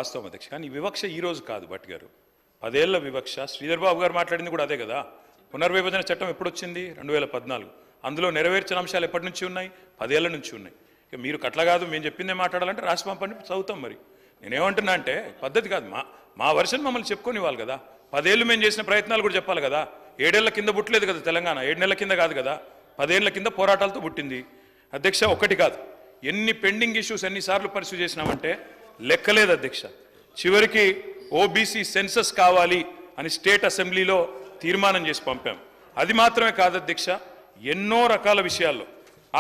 వాస్తవం అధ్యక్ష. కానీ వివక్ష ఈ రోజు కాదు భట్ గారు, 10 ఏళ్ల వివక్ష. శ్రీధర్ బాబు గారు మాట్లాడింది కూడా అదే కదా. పునర్విభజన చట్టం ఎప్పుడు వచ్చింది? 2014. అందులో నెరవేర్చిన అంశాలు ఎప్పటి నుంచి ఉన్నాయి? 10 ఏళ్ల నుంచి ఉన్నాయి. ఇక మీరు కట్ల కాదు, మేము చెప్పిందే మాట్లాడాలంటే రాసి పంపండి, చదువుతాం. మరి నేనేమంటున్నా అంటే పద్ధతి కాదు. మా వర్షన్ మమ్మల్ని చెప్పుకొని ఇవ్వాలి కదా. 10 ఏళ్ళు మేము చేసిన ప్రయత్నాలు కూడా చెప్పాలి కదా. 7 ఏళ్ల కింద పుట్టలేదు కదా తెలంగాణ, 7 నెలల కింద కాదు కదా, 10 ఏళ్ల కింద పోరాటాలతో పుట్టింది అధ్యక్ష. ఒకటి కాదు, ఎన్ని పెండింగ్ ఇష్యూస్ ఎన్నిసార్లు పరిశీలి చేసినామంటే లెక్కలేదు అధ్యక్ష. చివరికి ఓబీసీ సెన్సస్ కావాలి అని స్టేట్ అసెంబ్లీలో తీర్మానం చేసి పంపాం. అది మాత్రమే కాదు అధ్యక్ష, ఎన్నో రకాల విషయాల్లో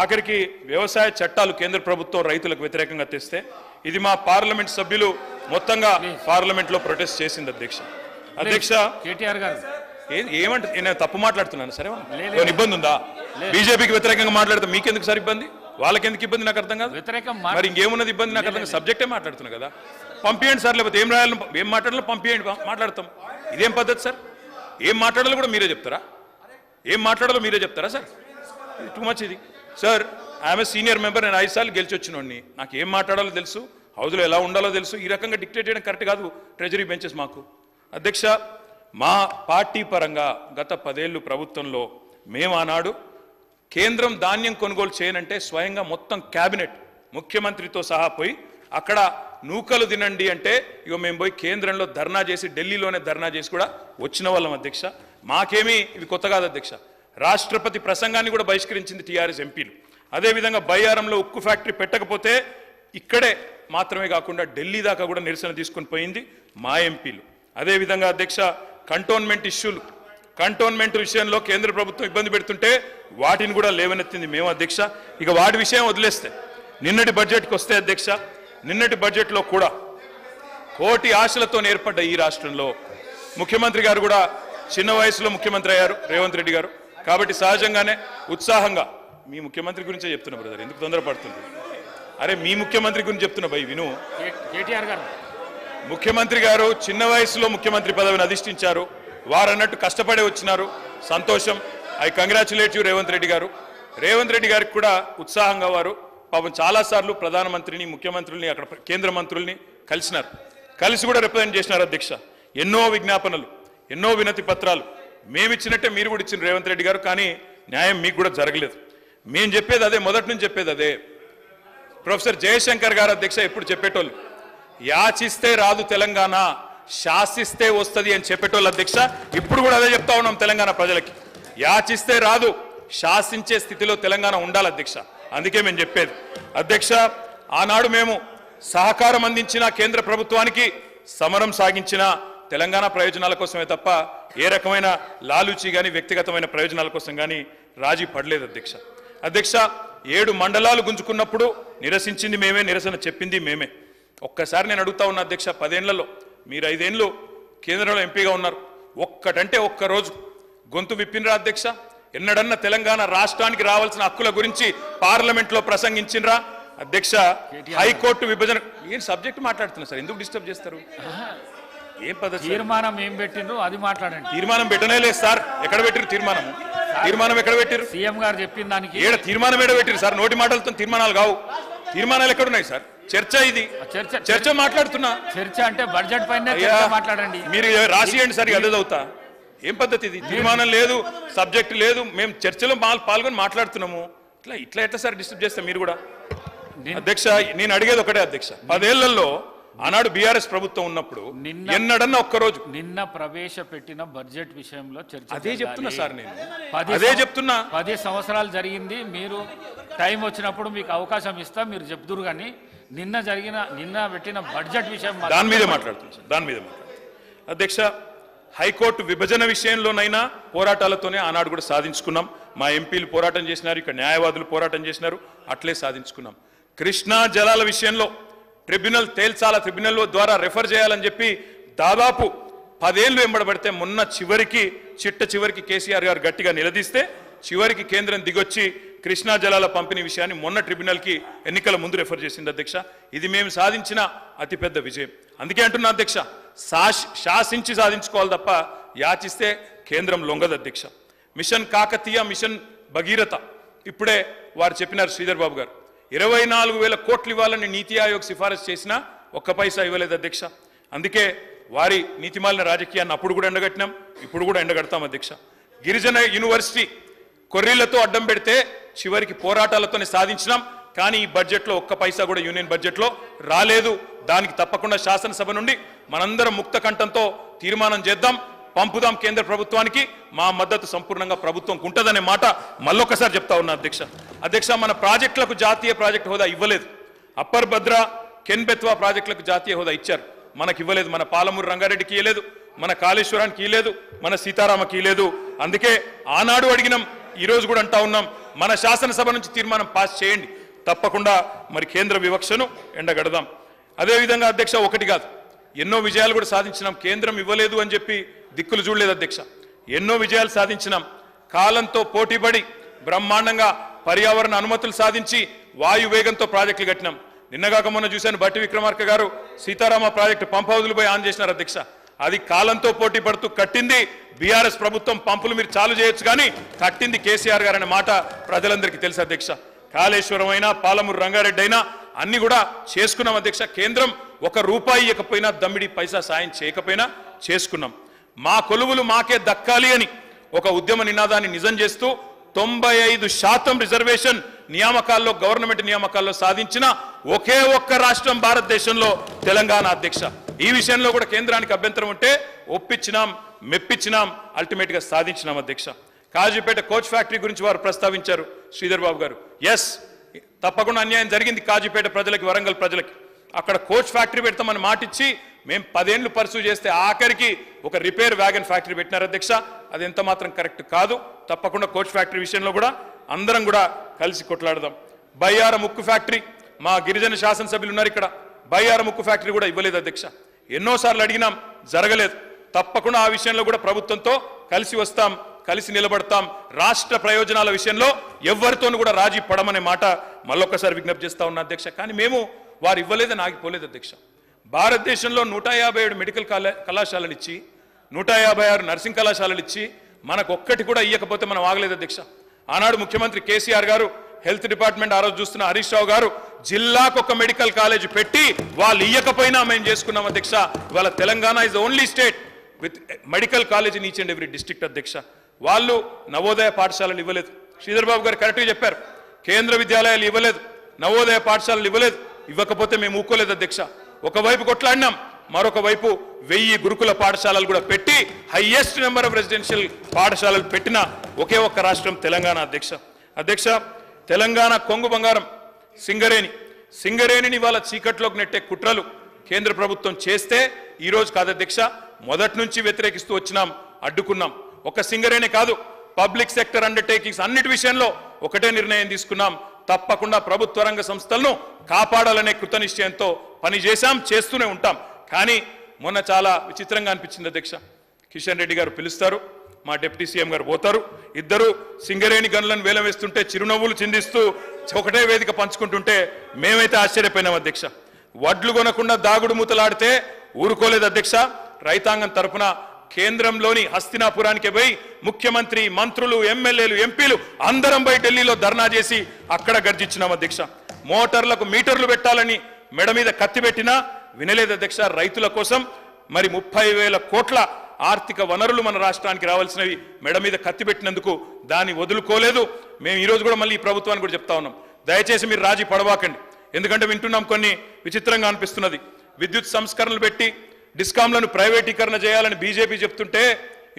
ఆఖరికి వ్యవసాయ చట్టాలు కేంద్ర ప్రభుత్వం రైతులకు వ్యతిరేకంగా తెస్తే ఇది మా పార్లమెంట్ సభ్యులు మొత్తంగా పార్లమెంట్లో ప్రొటెస్ట్ చేసింది అధ్యక్ష. అధ్యక్ష కేటీఆర్ గారు ఏమంటే నేను తప్పు మాట్లాడుతున్నాను సరే, ఇబ్బంది ఉందా? బీజేపీకి వ్యతిరేకంగా మాట్లాడితే మీకెందుకు సార్ ఇబ్బంది, వాళ్ళకెందుకు ఇబ్బంది నాకు అర్థం కాదు. మరి ఇంకేమున్నది ఇబ్బంది నాకు అర్థం. సబ్జెక్టే మాట్లాడుతున్నా కదా, పంపించండి సార్. లేకపోతే ఏం రాయాలి, ఏం మాట్లాడాలో పంపించండి, మాట్లాడతాం. ఇదేం పద్ధతి సార్? ఏం మాట్లాడాలో కూడా మీరే చెప్తారా? ఏం మాట్లాడాలో మీరే చెప్తారా సార్? టూ మచ్ ఇది sir. I'm a senior member, నేను 5 సార్లు గెలిచి వచ్చినోడిని, నాకు ఏం మాట్లాడాలో తెలుసు, హౌస్లో ఎలా ఉండాలో తెలుసు. ఈ రకంగా డిక్టేట్ చేయడం కరెక్ట్ కాదు ట్రెజరీ బెంచెస్ మాకు. అధ్యక్ష, మా పార్టీ పరంగా గత 10 ఏళ్ళు ప్రభుత్వంలో మేము ఆనాడు కేంద్రం ధాన్యం కొనుగోలు చేయనంటే స్వయంగా మొత్తం క్యాబినెట్ ముఖ్యమంత్రితో సహా పోయి అక్కడ నూకలు తినండి అంటే ఇక మేము పోయి కేంద్రంలో ధర్నా చేసి, ఢిల్లీలోనే ధర్నా చేసి కూడా వచ్చిన వాళ్ళం అధ్యక్ష. మాకేమీ ఇవి కొత్త కాదు అధ్యక్ష. రాష్ట్రపతి ప్రసంగాన్ని కూడా బహిష్కరించింది టీఆర్ఎస్ ఎంపీలు. అదేవిధంగా బయ్యారంలో ఉక్కు ఫ్యాక్టరీ పెట్టకపోతే ఇక్కడే మాత్రమే కాకుండా ఢిల్లీ దాకా కూడా నిరసన తీసుకొని పోయింది మా ఎంపీలు. అదేవిధంగా అధ్యక్ష, కంటోన్మెంట్ విషయంలో కేంద్ర ప్రభుత్వం ఇబ్బంది పెడుతుంటే వాటిని కూడా లేవనెత్తింది మేము అధ్యక్ష. ఇక వాటి విషయం వదిలేస్తే నిన్నటి బడ్జెట్కి వస్తే అధ్యక్ష, నిన్నటి బడ్జెట్లో కూడా కోటి ఆశలతో ఏర్పడ్డ ఈ రాష్ట్రంలో ముఖ్యమంత్రి గారు కూడా చిన్న వయసులో ముఖ్యమంత్రి అయ్యారు రేవంత్ రెడ్డి గారు. కాబట్టి సహజంగానే ఉత్సాహంగా మీ ముఖ్యమంత్రి గురించే చెప్తున్నా బ్రదర్, ఎందుకు తొందరపడుతుంది? అరే మీ ముఖ్యమంత్రి గురించి చెప్తున్నా భయ్, విను. కేటీఆర్ గారు ముఖ్యమంత్రి గారు చిన్న వయసులో ముఖ్యమంత్రి పదవిని అధిష్ఠించారు. వారు అన్నట్టు కష్టపడే వచ్చినారు, సంతోషం. I congratulate you Revanth Reddy గారు. రేవంత్ రెడ్డి గారికి కూడా ఉత్సాహంగా వారు పాపం చాలాసార్లు ప్రధానమంత్రిని, ముఖ్యమంత్రుల్ని, అక్కడ కేంద్ర మంత్రుల్ని కలిసినారు, కలిసి కూడా రిప్రజెంట్ చేసినారు అధ్యక్ష. ఎన్నో విజ్ఞాపనలు, ఎన్నో వినతి పత్రాలు మేమిచ్చినట్టే మీరు కూడా ఇచ్చిన రేవంత్ రెడ్డి గారు. కానీ న్యాయం మీకు కూడా జరగలేదు. మేము చెప్పేది అదే, మొదటి నుంచి చెప్పేది అదే. ప్రొఫెసర్ జయశంకర్ గారు అధ్యక్ష ఎప్పుడు చెప్పేటోళ్ళు, యాచిస్తే రాదు తెలంగాణ, శాసిస్తే వస్తుంది అని చెప్పేటోళ్ళు అధ్యక్ష. ఇప్పుడు కూడా అదే చెప్తా ఉన్నాం తెలంగాణ ప్రజలకి, యాచిస్తే రాదు, శాసించే స్థితిలో తెలంగాణ ఉండాలి అధ్యక్ష. అందుకే మేము చెప్పేది అధ్యక్ష, ఆనాడు మేము సహకారం అందించిన కేంద్ర ప్రభుత్వానికి, సమరం సాగించిన తెలంగాణ ప్రయోజనాల కోసమే తప్ప ఏ రకమైన లాలూచి కానీ వ్యక్తిగతమైన ప్రయోజనాల కోసం కానీ రాజీ పడలేదు అధ్యక్ష. అధ్యక్ష, 7 మండలాలు గుంజుకున్నప్పుడు నిరసించింది మేమే, నిరసన చెప్పింది మేమే. ఒక్కసారి నేను అడుగుతా ఉన్నా అధ్యక్ష, 10 ఏళ్లలో మీరు 5 ఏళ్ళు కేంద్రంలో ఎంపీగా ఉన్నారు, ఒక్కటంటే ఒక్కరోజు గొంతు విప్పినరా అధ్యక్ష? ఎన్నడన్నా తెలంగాణ రాష్ట్రానికి రావాల్సిన హక్కుల గురించి పార్లమెంట్లో ప్రసంగించినరా అధ్యక్ష? హైకోర్టు విభజన ఏం సబ్జెక్ట్ మాట్లాడుతున్నా సార్, ఎందుకు డిస్టర్బ్ చేస్తారు? ఏం పద్ధతి? తీర్మానం ఏం పెట్టిండ్రు అది మాట్లాడండి. తీర్మానం పెట్టనే లేదు సార్. ఎక్కడ పెట్టిరు తీర్మానం? తీర్మానం ఎక్కడ పెట్టిరు? సీఎం గారు చెప్పిన దానికి ఏడ తీర్మానం ఏడ పెట్టిరు సార్? నోటి మాటలతో తీర్మానాలు కావు. తీర్మానాలు ఎక్కడున్నాయి సార్? చర్చ ఇది, చర్చ మాట్లాడుతున్నా. చర్చ అంటే బడ్జెట్ పైన మాట్లాడండి. మీరు రాసియండి సార్, అదే చదువుతా. ఏం పద్ధతి ఇది? తీర్మానం లేదు, సబ్జెక్ట్ లేదు, మేము చర్చలో పాల్గొని మాట్లాడుతున్నాము. ఇట్లా ఎట్లా సార్ డిస్టర్బ్ చేస్తాం మీరు కూడా? అధ్యక్ష, నేను అడిగేది ఒకటే అధ్యక్ష, 10 ఏళ్లలో ఆనాడు బీఆర్ఎస్ ప్రభుత్వం ఉన్నప్పుడు ఎన్నడన్నా ఒక్కరోజు నిన్న ప్రవేశపెట్టిన బడ్జెట్ విషయంలో చర్చ అదే చెప్తున్నా సార్, నేను అదే చెప్తున్నా. 10 సంవత్సరాలు జరిగింది, మీరు టైం వచ్చినప్పుడు మీకు అవకాశం ఇస్తా, మీరు చెప్తురు. కానీ నిన్న పెట్టిన బడ్జెట్ విషయం దాని మీదే మాట్లాడుతున్నాను సార్, దాని మీదే మాట్లాడుతున్నాను అధ్యక్ష. హైకోర్టు విభజన విషయంలోనైనా పోరాటాలతోనే ఆనాడు కూడా సాధించుకున్నాం. మా ఎంపీలు పోరాటం చేసినారు, ఇక్కడ న్యాయవాదులు పోరాటం చేసినారు, అట్లే సాధించుకున్నాం. కృష్ణా జలాల విషయంలో ట్రిబ్యునల్ తేల్చాల, ట్రిబ్యునల్ ద్వారా రెఫర్ చేయాలని చెప్పి దాదాపు 10 ఏళ్ళు వెంబడబడితే మొన్న చివరికి కేసీఆర్ గారు గట్టిగా నిలదీస్తే చివరికి కేంద్రం దిగొచ్చి కృష్ణా జలాల పంపిణీ విషయాన్ని మొన్న ట్రిబ్యునల్కి ఎన్నికల ముందు రెఫర్ చేసింది అధ్యక్ష. ఇది మేము సాధించిన అతిపెద్ద విజయం. అందుకే అంటున్నా అధ్యక్ష, శాసించి సాధించుకోవాలి తప్ప యాచిస్తే కేంద్రం లొంగదు అధ్యక్ష. మిషన్ కాకతీయ, మిషన్ భగీరథ ఇప్పుడే వారు చెప్పినారు శ్రీధర్ బాబు గారు, 24,000 కోట్లు ఇవ్వాలని నీతి ఆయోగ్ సిఫారసు చేసినా ఒక్క పైసా ఇవ్వలేదు అధ్యక్ష. అందుకే వారి నీతిమాలిన రాజకీయాన్ని అప్పుడు కూడా ఎండగట్టినాం, ఇప్పుడు కూడా ఎండగడతాం అధ్యక్ష. గిరిజన యూనివర్సిటీ కొర్రీలతో అడ్డం పెడితే చివరికి పోరాటాలతోనే సాధించినాం. కానీ ఈ బడ్జెట్లో ఒక్క పైసా కూడా యూనియన్ బడ్జెట్లో రాలేదు. దానికి తప్పకుండా శాసనసభ నుండి మనందరం ముక్త కంఠంతో తీర్మానం చేద్దాం, పంపుదాం కేంద్ర ప్రభుత్వానికి. మా మద్దతు సంపూర్ణంగా ప్రభుత్వంకు ఉంటుందనే మాట మళ్ళొకసారి చెప్తా ఉన్నా అధ్యక్ష. మన ప్రాజెక్టులకు జాతీయ ప్రాజెక్టు హోదా ఇవ్వలేదు. అప్పర్ భద్ర, కెన్ బెత్వా ప్రాజెక్టులకు జాతీయ హోదా ఇచ్చారు, మనకి ఇవ్వలేదు. మన పాలమూరు రంగారెడ్డికి ఇవ్వలేదు, మన కాళేశ్వరానికి ఇవ్వలేదు, మన సీతారామకి ఇవ్వలేదు. అందుకే ఆనాడు అడిగినాం, ఈరోజు కూడా అంటా ఉన్నాం, మన శాసనసభ నుంచి తీర్మానం పాస్ చేయండి, తప్పకుండా మరి కేంద్ర వివక్షను ఎండగడదాం. అదేవిధంగా అధ్యక్ష, ఒకటి కాదు ఎన్నో విజయాలు కూడా సాధించినాం. కేంద్రం ఇవ్వలేదు అని చెప్పి దిక్కులు చూడలేదు అధ్యక్ష. ఎన్నో విజయాలు సాధించినాం. కాలంతో పోటీపడి బ్రహ్మాండంగా పర్యావరణ అనుమతులు సాధించి వాయు వేగంతో ప్రాజెక్టులు కట్టినాం. నిన్నగాక మొన్న చూశాను, బట్టి విక్రమార్క గారు సీతారామ ప్రాజెక్టు పంప్ హౌజులు పోయి ఆన్ చేసినారు అధ్యక్ష. అది కాలంతో పోటీ పడుతూ కట్టింది బీఆర్ఎస్ ప్రభుత్వం. పంపులు మీరు చాలు చేయొచ్చు కానీ కట్టింది కేసీఆర్ గారు అనే మాట ప్రజలందరికీ తెలుసు అధ్యక్ష. కాళేశ్వరం అయినా పాలమూరు రంగారెడ్డి అయినా అన్ని కూడా చేసుకున్నాం అధ్యక్ష. కేంద్రం ఒక రూపాయి ఇవ్వకపోయినా, దమ్మిడి పైసా సాయం చేయకపోయినా చేసుకున్నాం. మా కొలువులు మాకే దక్కాలి అని ఒక ఉద్యమ నినాదాన్ని నిజం చేస్తూ 95% రిజర్వేషన్ నియామకాల్లో, గవర్నమెంట్ నియామకాల్లో సాధించిన ఒకే ఒక్క రాష్ట్రం భారతదేశంలో తెలంగాణ అధ్యక్ష. ఈ విషయంలో కూడా కేంద్రానికి అభ్యంతరం ఉంటే ఒప్పించినాం, మెప్పించినాం, అల్టిమేట్ గా సాధించినాం అధ్యక్ష. కాజీపేట కోచ్ ఫ్యాక్టరీ గురించి వారు ప్రస్తావించారు శ్రీధర్ బాబు గారు. ఎస్, తప్పకుండా అన్యాయం జరిగింది కాజీపేట ప్రజలకి, వరంగల్ ప్రజలకి. అక్కడ కోచ్ ఫ్యాక్టరీ పెడతామని మాటిచ్చి మేము 10 ఏళ్లు పర్సూ చేస్తే ఆఖరికి ఒక రిపేర్ వ్యాగన్ ఫ్యాక్టరీ పెట్టినారు అధ్యక్ష. అది ఎంత మాత్రం కరెక్ట్ కాదు. తప్పకుండా కోచ్ ఫ్యాక్టరీ విషయంలో కూడా అందరం కూడా కలిసి కొట్లాడదాం. బయ్యారం ఉక్కు ఫ్యాక్టరీ, మా గిరిజన శాసనసభ్యులు ఉన్నారు ఇక్కడ, బయ్యారం ఉక్కు ఫ్యాక్టరీ కూడా ఇవ్వలేదు అధ్యక్ష. ఎన్నోసార్లు అడిగినాం, జరగలేదు. తప్పకుండా ఆ విషయంలో కూడా ప్రభుత్వంతో కలిసి వస్తాం, కలిసి నిలబడతాం. రాష్ట్ర ప్రయోజనాల విషయంలో ఎవరితోనూ కూడా రాజీ పడమనే మాట మళ్ళొక్కసారి విజ్ఞప్తి చేస్తా ఉన్నా అధ్యక్ష. కానీ మేము వారు ఇవ్వలేదని ఆగిపోలేదు అధ్యక్ష. భారతదేశంలో 157 మెడికల్ కళాశాలలు ఇచ్చి, 156 నర్సింగ్ కళాశాలలు ఇచ్చి మనకు ఒక్కటి కూడా ఇవ్వకపోతే మనం ఆగలేదు అధ్యక్ష. ఆనాడు ముఖ్యమంత్రి కేసీఆర్ గారు, హెల్త్ డిపార్ట్మెంట్ ఆ రోజు చూస్తున్న హరీష్ రావు గారు జిల్లాకు ఒక మెడికల్ కాలేజ్ పెట్టి వాళ్ళు ఇవ్వకపోయినా మేము చేసుకున్నాం అధ్యక్ష. ఇవాళ Telangana is the only state with medical college in each and every district అధ్యక్ష. వాళ్ళు నవోదయ పాఠశాలలు ఇవ్వలేదు. శ్రీధర్ బాబు గారు కరెక్ట్గా చెప్పారు, కేంద్ర విద్యాలయాలు ఇవ్వలేదు, నవోదయ పాఠశాలలు ఇవ్వలేదు. ఇవ్వకపోతే మేము ఊకోలేదు అధ్యక్ష. ఒకవైపు కొట్లాడినాం, మరొక వైపు 1000 గురుకుల పాఠశాలలు కూడా పెట్టి హైయెస్ట్ నెంబర్ ఆఫ్ రెసిడెన్షియల్ పాఠశాలలు పెట్టిన ఒకే ఒక్క రాష్ట్రం తెలంగాణ అధ్యక్ష. తెలంగాణ కొంగు బంగారం సింగరేణిని వాళ్ళ చీకట్లోకి నెట్టే కుట్రలు కేంద్ర ప్రభుత్వం చేస్తే ఈరోజు కాదు అధ్యక్ష, మొదటి నుంచి వ్యతిరేకిస్తూ వచ్చినాం, అడ్డుకున్నాం. ఒక సింగరేణి కాదు, పబ్లిక్ సెక్టర్ అండర్టేకింగ్స్ అన్నిటి విషయంలో ఒకటే నిర్ణయం తీసుకున్నాం, తప్పకుండా ప్రభుత్వ రంగ సంస్థలను కాపాడాలనే కృతనిశ్చయంతో పనిచేశాం, చేస్తూనే ఉంటాం. కానీ మొన్న చాలా విచిత్రంగా అనిపించింది అధ్యక్ష. కిషన్ రెడ్డి గారు పిలుస్తారు, మా డిప్యూటీ సీఎం గారు పోతారు, ఇద్దరు సింగరేణి గన్లను వేలం వేస్తుంటే చిరునవ్వులు చిందిస్తూ ఒకటే వేదిక పంచుకుంటుంటే మేమైతే ఆశ్చర్యపోయినాం అధ్యక్ష. వడ్లు కొనకుండా దాగుడు మూతలాడితే ఊరుకోలేదు అధ్యక్ష. రైతాంగం తరపున కేంద్రంలోని హస్తినాపురానికి పోయి ముఖ్యమంత్రి, మంత్రులు, ఎమ్మెల్యేలు, ఎంపీలు అందరం పోయి ఢిల్లీలో ధర్నా చేసి అక్కడ గర్జించినాం అధ్యక్ష. మోటార్లకు మీటర్లు పెట్టాలని మెడ మీద కత్తి పెట్టినా వినలేదు అధ్యక్ష. రైతుల కోసం మరి 30,000 కోట్ల ఆర్థిక వనరులు మన రాష్ట్రానికి రావాల్సినవి మెడ మీద కత్తి పెట్టినందుకు దాన్ని వదులుకోలేదు. మేము ఈరోజు కూడా మళ్ళీ ఈ ప్రభుత్వాన్ని కూడా చెప్తా ఉన్నాం, దయచేసి మీరు రాజీ పడవాకండి. ఎందుకంటే వింటున్నాం కొన్ని విచిత్రంగా అనిపిస్తున్నది. విద్యుత్ సంస్కరణలు పెట్టి డిస్కాంలను ప్రైవేటీకరణ చేయాలని బీజేపీ చెప్తుంటే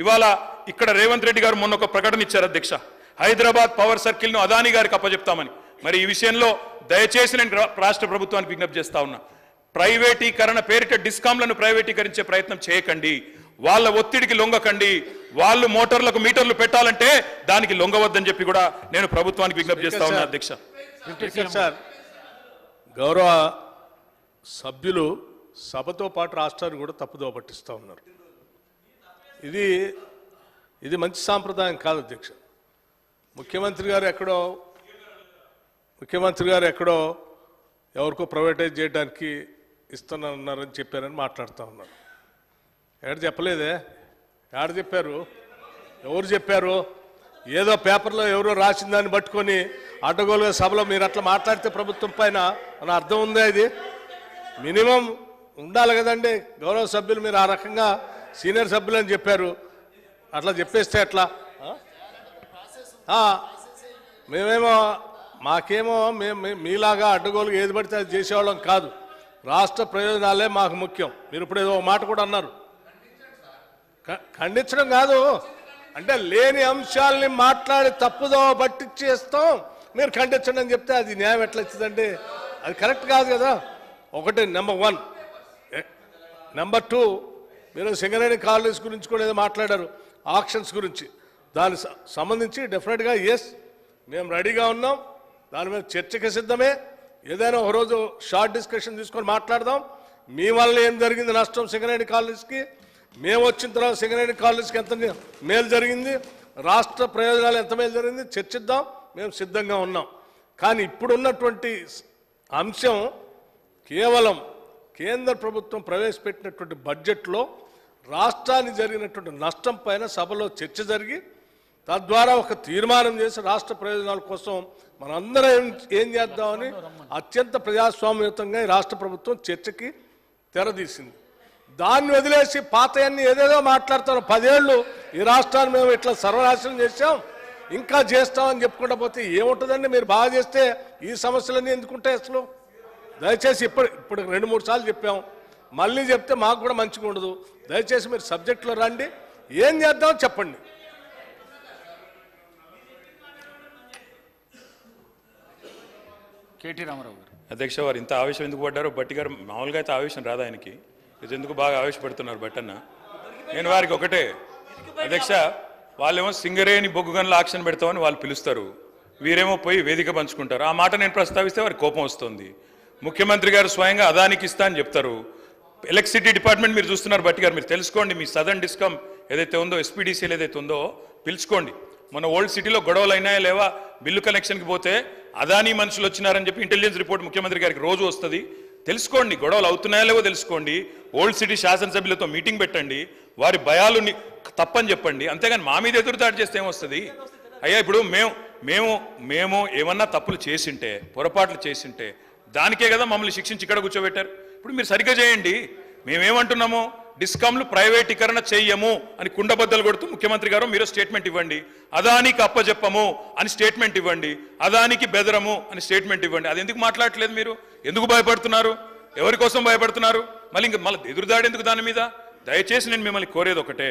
ఇవాళ ఇక్కడ రేవంత్ రెడ్డి గారు మొన్న ఒక ప్రకటన ఇచ్చారు అధ్యక్ష, హైదరాబాద్ పవర్ సర్కిల్ను అదానీ గారికి అప్పచెప్తామని. మరి ఈ విషయంలో దయచేసి నేను రాష్ట్ర ప్రభుత్వానికి విజ్ఞప్తి చేస్తా ఉన్నా, ప్రైవేటీకరణ పేరిట డిస్కాంలను ప్రైవేటీకరించే ప్రయత్నం చేయకండి, వాళ్ళ ఒత్తిడికి లొంగకండి. వాళ్ళు మోటార్లకు మీటర్లు పెట్టాలంటే దానికి లొంగవద్దని చెప్పి కూడా నేను ప్రభుత్వానికి విజ్ఞప్తి చేస్తా ఉన్నా అధ్యక్ష. సార్, గౌరవ సభ్యులు సభతో పాటు రాష్ట్రాన్ని కూడా తప్పుదోవ పట్టిస్తూ ఉన్నారు. ఇది మంచి సాంప్రదాయం కాదు అధ్యక్ష. ముఖ్యమంత్రి గారు ఎక్కడో ఎవరికో ప్రైవేటైజ్ చేయడానికి ఇస్తున్నారని చెప్పారని మాట్లాడుతూ ఉన్నారు. ఎక్కడ చెప్పలేదే, ఎక్కడ చెప్పారు, ఎవరు చెప్పారు? ఏదో పేపర్లో ఎవరో రాసిన దాన్ని పట్టుకొని అడ్డగోలుగా సభలో మీరు అట్లా మాట్లాడితే ప్రభుత్వం పైన అన్న అర్థం ఉందా? ఇది మినిమం ఉండాలి కదండి. గౌరవ సభ్యులు మీరు ఆ రకంగా సీనియర్ సభ్యులు అని చెప్పారు, అట్లా చెప్పేస్తే ఎట్లా? మాకేమో మేము మీలాగా అడ్డగోలుగా ఏది పడితే అది చేసేవాళ్ళం కాదు. రాష్ట్ర ప్రయోజనాలే మాకు ముఖ్యం. మీరు ఇప్పుడు ఏదో మాట కూడా అన్నారు, ఖండించడం కాదు, అంటే లేని అంశాలని మాట్లాడి తప్పుదో పట్టించేస్తాం, మీరు ఖండించండి అని చెప్తే అది న్యాయం ఎట్లా వచ్చిందండి? అది కరెక్ట్ కాదు కదా. ఒకటి నెంబర్ 1. నెంబర్ 2, మీరు సింగరేణి కాలనీస్ గురించి కూడా ఏదో మాట్లాడారు, ఆక్షన్స్ గురించి. దానికి సంబంధించి డెఫినెట్గా ఎస్, మేము రెడీగా ఉన్నాం, దాని మీద చర్చకి సిద్ధమే. ఏదైనా ఒకరోజు షార్ట్ డిస్కషన్ తీసుకొని మాట్లాడదాం. మీ వల్ల ఏం జరిగింది నష్టం సింగరేణి కాలనీస్కి, మేము వచ్చిన తర్వాత సింగరేణి కాలనీస్కి ఎంత మేలు జరిగింది, రాష్ట్ర ప్రయోజనాలు ఎంత మేలు జరిగింది చర్చిద్దాం, మేము సిద్ధంగా ఉన్నాం. కానీ ఇప్పుడున్నటువంటి అంశం కేవలం కేంద్ర ప్రభుత్వం ప్రవేశపెట్టినటువంటి బడ్జెట్లో రాష్ట్రానికి జరిగినటువంటి నష్టం పైన సభలో చర్చ జరిగి తద్వారా ఒక తీర్మానం చేసి రాష్ట్ర ప్రయోజనాల కోసం మనందరం ఏం చేద్దామని అత్యంత ప్రజాస్వామ్యయుతంగా ఈ రాష్ట్ర ప్రభుత్వం చర్చకి తెరదీసింది. దాన్ని వదిలేసి పాతయన్ని ఏదేదో మాట్లాడతారు. 10 ఏళ్ళు ఈ రాష్ట్రాన్ని మేము ఇట్లా సర్వనాశనం చేశాం, ఇంకా చేస్తామని చెప్పుకుంటా పోతే ఏముంటుందండి? మీరు బాగా చేస్తే ఈ సమస్యలన్నీ ఎందుకుంటాయి అసలు? దయచేసి ఇప్పుడు 2-3 సార్లు చెప్పాం, మళ్ళీ చెప్తే మాకు కూడా మంచిగా ఉండదు. దయచేసి మీరు సబ్జెక్టులో రండి, ఏం చేద్దామో చెప్పండి. కేటీ రామారావు గారు. అధ్యక్ష, వారు ఇంత ఆవేశం ఎందుకు పడ్డారో బట్టి గారు మామూలుగా అయితే ఆవేశం రాదు ఆయనకి, ఇది ఎందుకు బాగా ఆవేశపడుతున్నారు బట్టన్న? నేను వారికి ఒకటే అధ్యక్ష, వాళ్ళేమో సింగరేణి బొగ్గు గనుల ఆక్షన్ పెడతామని వాళ్ళు పిలుస్తారు, వీరేమో పోయి వేదిక పంచుకుంటారు. ఆ మాట నేను ప్రస్తావిస్తే వారికి కోపం వస్తుంది. ముఖ్యమంత్రి గారు స్వయంగా అదానికి ఇస్తా అని చెప్తారు. ఎలక్ట్రిసిటీ డిపార్ట్మెంట్ మీరు చూస్తున్నారు బట్టి గారు, మీరు తెలుసుకోండి. మీ సదర్న్ డిస్కమ్ ఏదైతే ఉందో, ఎస్పీడీసీలు ఏదైతే ఉందో పిలుచుకోండి. మన ఓల్డ్ సిటీలో గొడవలు అయినాయా లేవా, బిల్లు కనెక్షన్కి పోతే అదానీ మనుషులు వచ్చినారని చెప్పి ఇంటెలిజెన్స్ రిపోర్ట్ ముఖ్యమంత్రి గారికి రోజు వస్తుంది. తెలుసుకోండి, గొడవలు అవుతున్నాయా లేవో తెలుసుకోండి. ఓల్డ్ సిటీ శాసనసభ్యులతో మీటింగ్ పెట్టండి, వారి భయాలు తప్పని చెప్పండి. అంతేగాని మా మీద ఎదురుదాడి చేస్తే ఏమొస్తుంది? అయ్యా ఇప్పుడు మేము ఏమన్నా తప్పులు చేసింటే, పొరపాట్లు చేసింటే దానికే కదా మమ్మల్ని శిక్షించి ఇక్కడ కూర్చోబెట్టారు. ఇప్పుడు మీరు సరిగ్గా చేయండి. మేమేమంటున్నాము, డిస్కామ్లు ప్రైవేటీకరణ చెయ్యము అని కుండబద్దలు కొడుతూ ముఖ్యమంత్రి గారు మీరు స్టేట్మెంట్ ఇవ్వండి. అదానికి అప్పచెప్పము అని స్టేట్మెంట్ ఇవ్వండి, అదానికి బెదరము అని స్టేట్మెంట్ ఇవ్వండి. అది ఎందుకు మాట్లాడట్లేదు మీరు? ఎందుకు భయపడుతున్నారు? ఎవరి కోసం భయపడుతున్నారు? మళ్ళీ ఎదురుదాడి ఎందుకు దాని మీద? దయచేసి నేను మిమ్మల్ని కోరేది ఒకటే,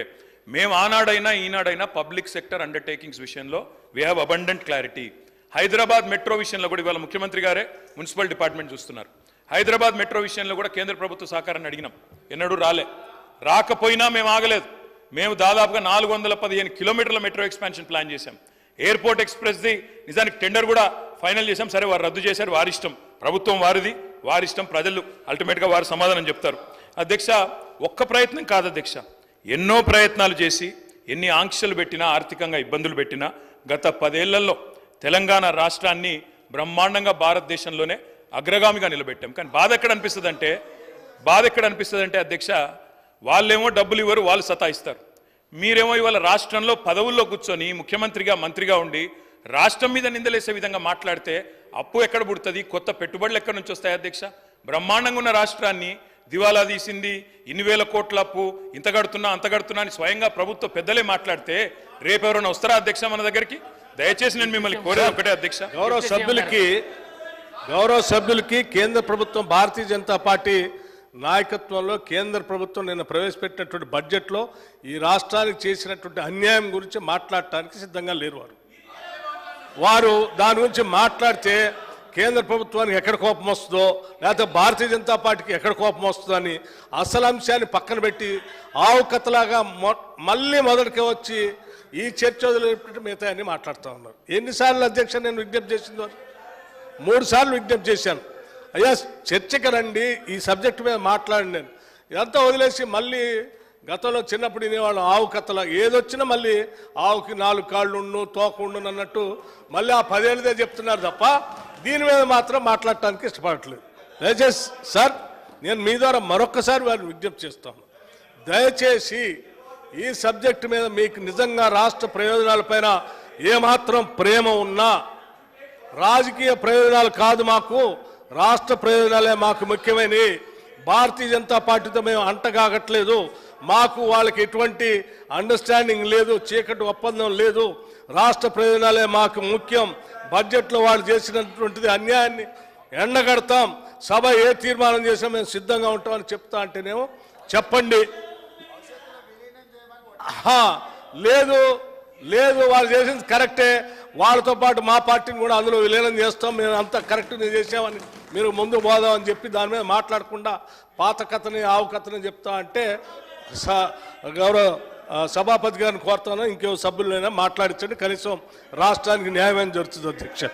మేము ఆనాడైనా ఈనాడైనా పబ్లిక్ సెక్టర్ అండర్టేకింగ్స్ విషయంలో we have abundant clarity. Hyderabad metro విషయంలో కూడా ఇవాళ ముఖ్యమంత్రి గారే మున్సిపల్ డిపార్ట్మెంట్ చూస్తున్నారు. హైదరాబాద్ మెట్రో విషయంలో కూడా కేంద్ర ప్రభుత్వ సహకారాన్ని అడిగినాం, ఎన్నడూ రాకపోయినా మేము ఆగలేదు. మేము దాదాపుగా 415 కిలోమీటర్ల మెట్రో ఎక్స్పాన్షన్ ప్లాన్ చేశాం. ఎయిర్పోర్ట్ ఎక్స్ప్రెస్ది నిజానికి టెండర్ కూడా ఫైనల్ చేశాం. సరే, వారు రద్దు చేశారు, వారి ఇష్టం, ప్రభుత్వం వారిది, వారి ఇష్టం, ప్రజలు అల్టిమేట్గా వారు సమాధానం చెప్తారు. అధ్యక్ష, ఒక్క ప్రయత్నం కాదు అధ్యక్ష, ఎన్నో ప్రయత్నాలు చేసి ఎన్ని ఆంక్షలు పెట్టినా, ఆర్థికంగా ఇబ్బందులు పెట్టినా గత 10 ఏళ్లలో తెలంగాణ రాష్ట్రాన్ని బ్రహ్మాండంగా భారతదేశంలోనే అగ్రగామిగా నిలబెట్టాం. కానీ బాధ ఎక్కడ అనిపిస్తుంది అంటే అధ్యక్ష, వాళ్ళేమో డబ్బులు ఇవ్వరు, వాళ్ళు సతాయిస్తారు. మీరేమో ఇవాళ రాష్ట్రంలో పదవుల్లో కూర్చొని ముఖ్యమంత్రిగా మంత్రిగా ఉండి రాష్ట్రం మీద నిందలేసే విధంగా మాట్లాడితే అప్పు ఎక్కడ పుడుతుంది, కొత్త పెట్టుబడులు ఎక్కడి నుంచి వస్తాయి అధ్యక్ష? బ్రహ్మాండంగా ఉన్న రాష్ట్రాన్ని దివాలా తీసింది, ఇన్ని వేల కోట్ల అప్పు, ఇంత కడుతున్నా అంత కడుతున్నా అని స్వయంగా ప్రభుత్వ పెద్దలే మాట్లాడితే రేపు ఎవరైనా వస్తారా అధ్యక్ష మన దగ్గరికి? దయచేసి నేను మిమ్మల్ని కోరేది ఒకటే అధ్యక్ష, గౌరవ సభ్యులకి కేంద్ర ప్రభుత్వం భారతీయ జనతా పార్టీ నాయకత్వంలో కేంద్ర ప్రభుత్వం నిన్న ప్రవేశపెట్టినటువంటి బడ్జెట్లో ఈ రాష్ట్రానికి చేసినటువంటి అన్యాయం గురించి మాట్లాడటానికి సిద్ధంగా లేరు. వారు దాని గురించి మాట్లాడితే కేంద్ర ప్రభుత్వానికి ఎక్కడ కోపం వస్తుందో, లేకపోతే భారతీయ జనతా పార్టీకి ఎక్కడ కోపం వస్తుందో అని అసలు అంశాన్ని పక్కన పెట్టి ఆవు కథలాగా మళ్ళీ మొదటికి వచ్చి ఈ చర్చ వదిలిపెట్టి మిగతా అన్ని మాట్లాడుతూ ఉన్నారు. ఎన్నిసార్లు అధ్యక్ష నేను విజ్ఞప్తి చేసింది? 3 సార్లు విజ్ఞప్తి చేశాను, అయ్యా చర్చకి రండి, ఈ సబ్జెక్టు మీద మాట్లాడి. నేను ఇదంతా వదిలేసి మళ్ళీ గతంలో చిన్నప్పుడు వినేవాళ్ళు ఆవు కథల, ఏదొచ్చినా మళ్ళీ ఆవుకి 4 కాళ్ళు ఉండు, తోక ఉండు అన్నట్టు మళ్ళీ ఆ 10 ఏళ్ళదే చెప్తున్నారు తప్ప దీని మీద మాత్రం మాట్లాడటానికి ఇష్టపడట్లేదు. దయచేసి సార్, నేను మీ ద్వారా మరొక్కసారి వారిని విజ్ఞప్తి చేస్తాను, దయచేసి ఈ సబ్జెక్టు మీద మీకు నిజంగా రాష్ట్ర ప్రయోజనాలపైన ఏమాత్రం ప్రేమ ఉన్నా, రాజకీయ ప్రయోజనాలు కాదు మాకు, రాష్ట్ర ప్రయోజనాలే మాకు ముఖ్యమైనవి, భారతీయ జనతా పార్టీతో మేము అంటగాగట్లేదు, మాకు వాళ్ళకి ఎటువంటి అండర్స్టాండింగ్ లేదు, చీకటి ఒప్పందం లేదు, రాష్ట్ర ప్రయోజనాలే మాకు ముఖ్యం, బడ్జెట్లో వాళ్ళు చేసినటువంటిది అన్యాయాన్ని ఎండగడతాం, సభ ఏ తీర్మానం చేసినా మేము సిద్ధంగా ఉంటామని చెప్తా అంటేనేమో చెప్పండి. లేదు లేదు వాళ్ళు చేసింది కరెక్టే, వాళ్ళతో పాటు మా పార్టీని కూడా అందులో విలీనం చేస్తాం, మేము అంత కరెక్ట్ చేసామని మీరు ముందు పోదామని చెప్పి దాని మీద మాట్లాడకుండా పాత కథని ఆవు కథని చెప్తా అంటే గౌరవ సభాపతి గారిని కోరుతాను, ఇంకో సభ్యులైనా మాట్లాడించండి, కనీసం రాష్ట్రానికి న్యాయం జరుగుతుంది అధ్యక్ష.